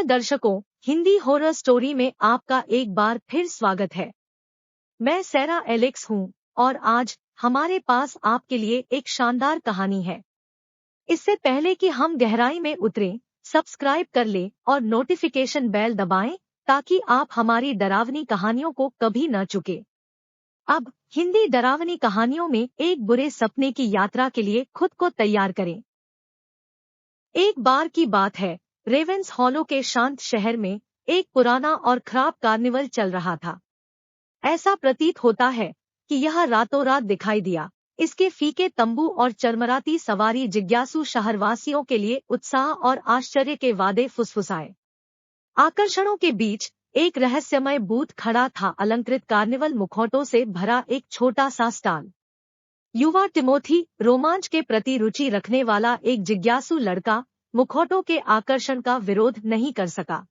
प्रिय दर्शकों, Hindi horror story में आपका एक बार फिर स्वागत है। मैं सैरा एलेक्स हूँ और आज हमारे पास आपके लिए एक शानदार कहानी है। इससे पहले कि हम गहराई में उतरें, सब्सक्राइब कर लें और नोटिफिकेशन बेल दबाएं ताकि आप हमारी डरावनी कहानियों को कभी न चुके। अब हिंदी डरावनी कहानियों में एक बुरे सपने की यात्रा के लिए खुद को तैयार करें। एक बार की बात है, रेवेंस हॉलो के शांत शहर में एक पुराना और खराब कार्निवल चल रहा था। ऐसा प्रतीत होता है कि यह रातों रात दिखाई दिया। इसके फीके तंबू और चरमराती सवारी जिज्ञासु शहरवासियों के लिए उत्साह और आश्चर्य के वादे फुसफुसाए। आकर्षणों के बीच एक रहस्यमय बूथ खड़ा था, अलंकृत कार्निवल मुखौटों से भरा एक छोटा सा स्टॉल। युवा टिमोथी, रोमांच के प्रति रुचि रखने वाला एक जिज्ञासु लड़का, मुखौटों के आकर्षण का विरोध नहीं कर सका।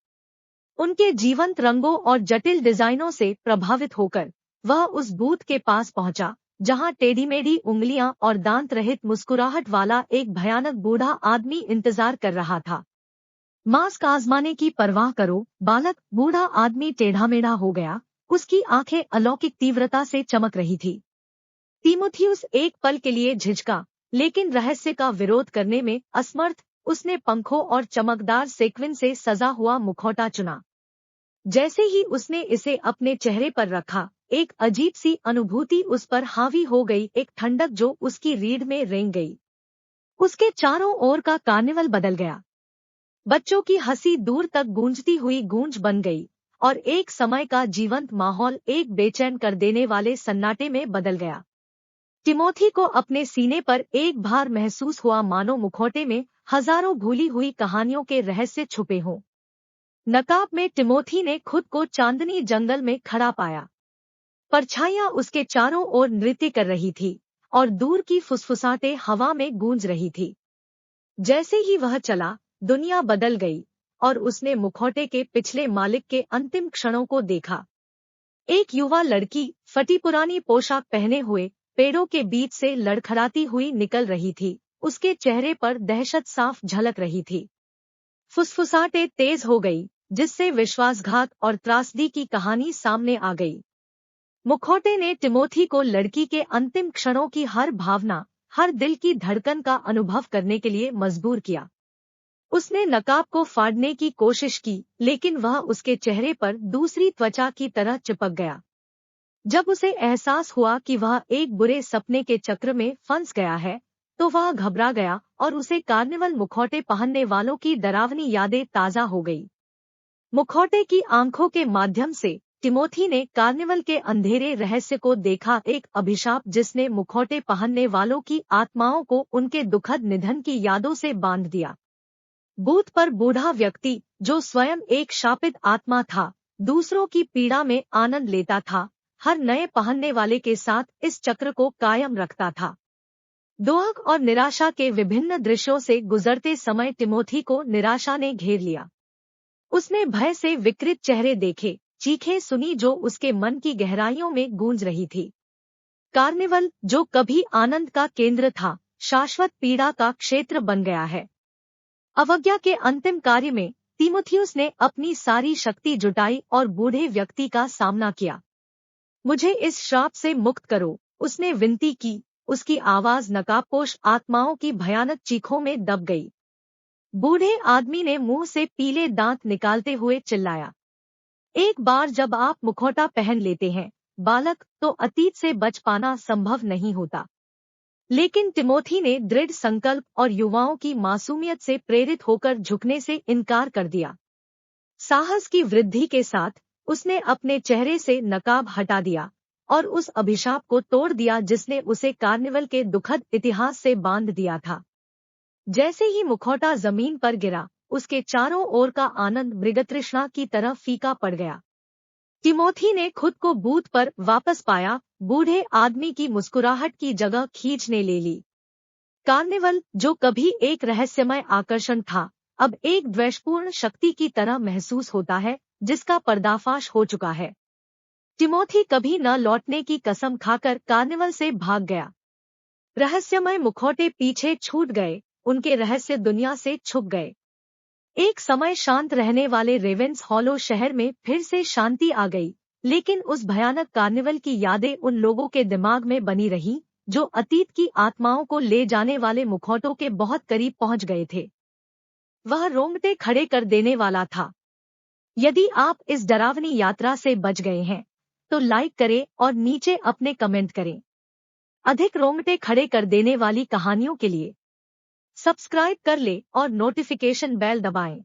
उनके जीवंत रंगों और जटिल डिजाइनों से प्रभावित होकर वह उस बूथ के पास पहुंचा, जहां टेढ़ी-मेढ़ी उंगलियां और दांत रहित मुस्कुराहट वाला एक भयानक बूढ़ा आदमी इंतजार कर रहा था। मास्क आजमाने की परवाह करो, बालक। बूढ़ा आदमी टेढ़ा-मेढ़ा हो गया, उसकी आंखें अलौकिक तीव्रता से चमक रही थी। तीमुथियुस एक पल के लिए झिझका, लेकिन रहस्य का विरोध करने में असमर्थ, उसने पंखों और चमकदार सेक्विन से सजा हुआ मुखौटा चुना। जैसे ही उसने इसे अपने चेहरे पर रखा, एक अजीब सी अनुभूति उस पर हावी हो गई, एक ठंडक जो उसकी रीढ़ में रेंग गई। उसके चारों ओर का कार्निवल बदल गया। बच्चों की हंसी दूर तक गूंजती हुई गूंज बन गई और एक समय का जीवंत माहौल एक बेचैन कर देने वाले सन्नाटे में बदल गया। टिमोथी को अपने सीने पर एक भार महसूस हुआ, मानो मुखौटे में हजारों भूली हुई कहानियों के रहस्य छुपे हों। नकाब में टिमोथी ने खुद को चांदनी जंगल में खड़ा पाया। परछाइयां उसके चारों ओर नृत्य कर रही थी और दूर की फुसफुसाहटें हवा में गूंज रही थी। जैसे ही वह चला, दुनिया बदल गई और उसने मुखौटे के पिछले मालिक के अंतिम क्षणों को देखा। एक युवा लड़की, फटी पुरानी पोशाक पहने हुए, पेड़ों के बीच से लड़खड़ाती हुई निकल रही थी। उसके चेहरे पर दहशत साफ झलक रही थी। फुसफुसाहटें तेज हो गई, जिससे विश्वासघात और त्रासदी की कहानी सामने आ गई। मुखौटे ने टिमोथी को लड़की के अंतिम क्षणों की हर भावना, हर दिल की धड़कन का अनुभव करने के लिए मजबूर किया। उसने नकाब को फाड़ने की कोशिश की, लेकिन वह उसके चेहरे पर दूसरी त्वचा की तरह चिपक गया। जब उसे एहसास हुआ कि वह एक बुरे सपने के चक्र में फंस गया है, तो वह घबरा गया और उसे कार्निवल मुखौटे पहनने वालों की डरावनी यादें ताजा हो गई। मुखौटे की आंखों के माध्यम से टिमोथी ने कार्निवल के अंधेरे रहस्य को देखा, एक अभिशाप जिसने मुखौटे पहनने वालों की आत्माओं को उनके दुखद निधन की यादों से बांध दिया। बूथ पर बूढ़ा व्यक्ति, जो स्वयं एक शापित आत्मा था, दूसरों की पीड़ा में आनंद लेता था, हर नए पहनने वाले के साथ इस चक्र को कायम रखता था। दुख और निराशा के विभिन्न दृश्यों से गुजरते समय टिमोथी को निराशा ने घेर लिया। उसने भय से विकृत चेहरे देखे, चीखें सुनी जो उसके मन की गहराइयों में गूंज रही थी। कार्निवल, जो कभी आनंद का केंद्र था, शाश्वत पीड़ा का क्षेत्र बन गया है। अवज्ञा के अंतिम कार्य में तीमुथियुस ने अपनी सारी शक्ति जुटाई और बूढ़े व्यक्ति का सामना किया। मुझे इस श्राप से मुक्त करो, उसने विनती की। उसकी आवाज नकाबपोश आत्माओं की भयानक चीखों में दब गई। बूढ़े आदमी ने मुंह से पीले दांत निकालते हुए चिल्लाया, एक बार जब आप मुखौटा पहन लेते हैं, बालक, तो अतीत से बच पाना संभव नहीं होता। लेकिन टिमोथी ने दृढ़ संकल्प और युवाओं की मासूमियत से प्रेरित होकर झुकने से इनकार कर दिया। साहस की वृद्धि के साथ उसने अपने चेहरे से नकाब हटा दिया और उस अभिशाप को तोड़ दिया जिसने उसे कार्निवल के दुखद इतिहास से बांध दिया था। जैसे ही मुखौटा जमीन पर गिरा, उसके चारों ओर का आनंद मृगतृष्णा की तरह फीका पड़ गया। टिमोथी ने खुद को बूथ पर वापस पाया, बूढ़े आदमी की मुस्कुराहट की जगह खींचने ले ली। कार्निवल, जो कभी एक रहस्यमय आकर्षण था, अब एक द्वेषपूर्ण शक्ति की तरह महसूस होता है, जिसका पर्दाफाश हो चुका है। टिमोथी कभी न लौटने की कसम खाकर कार्निवल से भाग गया। रहस्यमय मुखौटे पीछे छूट गए, उनके रहस्य दुनिया से छुप गए। एक समय शांत रहने वाले रेवेंस हॉलो शहर में फिर से शांति आ गई, लेकिन उस भयानक कार्निवल की यादें उन लोगों के दिमाग में बनी रही जो अतीत की आत्माओं को ले जाने वाले मुखौटों के बहुत करीब पहुंच गए थे। वह रोंगटे खड़े कर देने वाला था। यदि आप इस डरावनी यात्रा से बच गए हैं तो लाइक करें और नीचे अपने कमेंट करें। अधिक रोंगटे खड़े कर देने वाली कहानियों के लिए सब्सक्राइब कर ले और नोटिफिकेशन बेल दबाएं।